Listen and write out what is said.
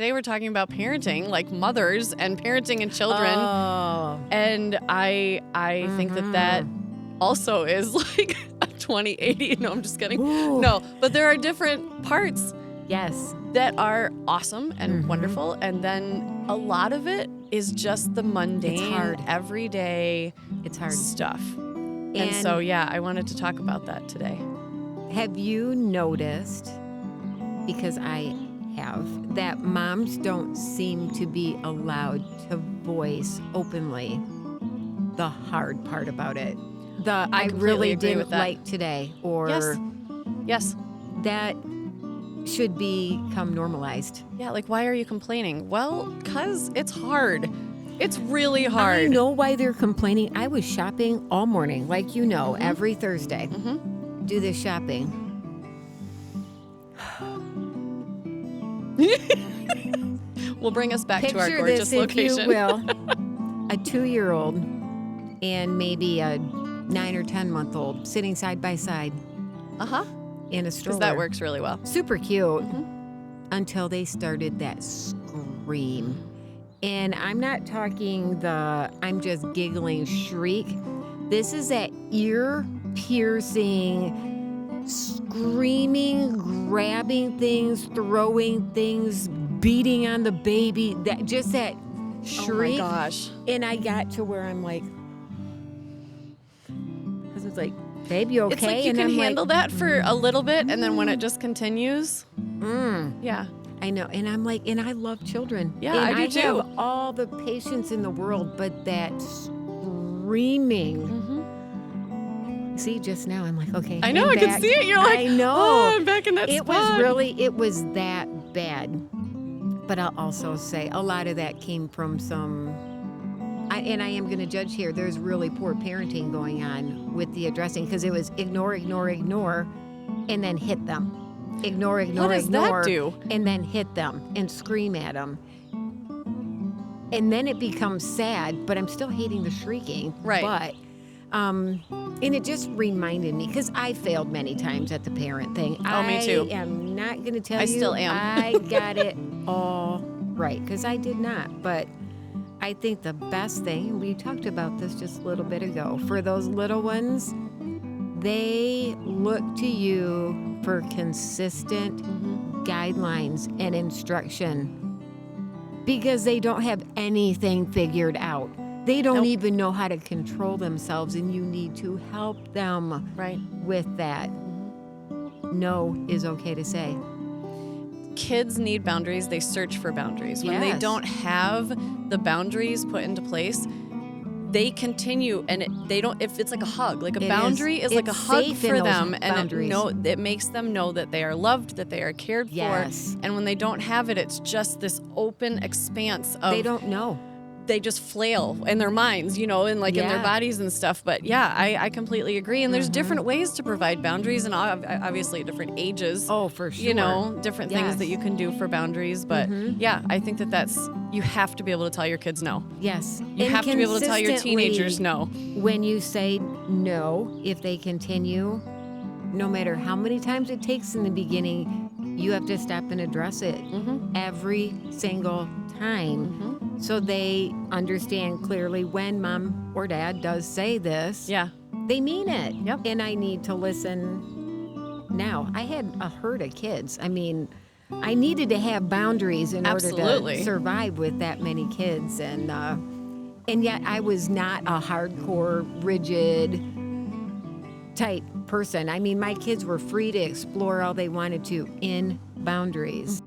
Today we're talking about parenting, like mothers and parenting and children. Oh. And I think that also is like a 2080. No, I'm just kidding. Ooh. No, but there are different parts Yes. that are awesome and wonderful. And then a lot of it is just the mundane, hard. everyday It's hard. stuff. And so, yeah, I wanted to talk about that today. Have you noticed, because I have, that moms don't seem to be allowed to voice openly the hard part about it? I completely really agree didn't with that. like today, or Yes. that should become normalized. Yeah, like, why are you complaining? Well, because it's hard. It's really hard. I know why they're complaining. I was shopping all morning, like you know, every Thursday. Do this shopping. Will bring us back to our Picture gorgeous this, location. if you will, a 2-year-old and maybe a 9 or 10-month-old sitting side by side in a stroller. Because that works really well. Super cute until they started that scream. And I'm not talking I'm just giggling shriek. This is that ear-piercing, screaming, grabbing things, throwing things, beating on the baby. That shriek. Oh my gosh. And I got to where I'm like, husband's like, babe, you okay? It's like you and can I'm handle that for a little bit, and then when it just continues, yeah. I know, and I'm like, and I love children. Yeah, and I do too. have all the patience in the world, but that screaming. See, just now I'm like, okay. I know, I'm I can back. see it. You're like, I know. oh, I'm back in that It spot. it was that bad. But I'll also say a lot of that came from and I am going to judge here. There's really poor parenting going on with the addressing, because it was ignore, and then hit them. Ignore, What does that do? and then hit them and scream at them. And then it becomes sad, but I'm still hating the shrieking. Right. But, and it just reminded me, because I failed many times at the parent thing. Oh, me too. I am not going to tell I you. still am. I got it all right, because I did not. But I think the best thing, we talked about this just a little bit ago, for those little ones, they look to you for consistent guidelines and instruction, because they don't have anything figured out. They don't even know how to control themselves, and you need to help them with that. No is okay to say. Kids need boundaries. They search for boundaries. When they Yes. don't have the boundaries put into place, they continue, and they don't. If it's like a hug, like a boundary is like a It's hug safe in for those them, and boundaries. it makes them know that they are loved, that they are cared Yes. for. And when they don't have it, it's just this open expanse of They don't know. they just flail in their minds, and like in their Yeah. bodies and stuff. But yeah, I completely agree. And there's different ways to provide boundaries, and obviously different ages. Oh, for sure. Different things that you can do for boundaries. But yeah, I think you have to be able to tell your kids no. Yes. You And have to be able to tell your teenagers consistently, no. When you say no, if they continue, no matter how many times it takes in the beginning, you have to stop and address it every single time. So they understand clearly when mom or dad does say this, Yeah. they mean it. Yep. And I need to listen now. I had a herd of kids. I mean, I needed to have boundaries in order Absolutely. to survive with that many kids. And yet I was not a hardcore, rigid type person. I mean, my kids were free to explore all they wanted to in boundaries.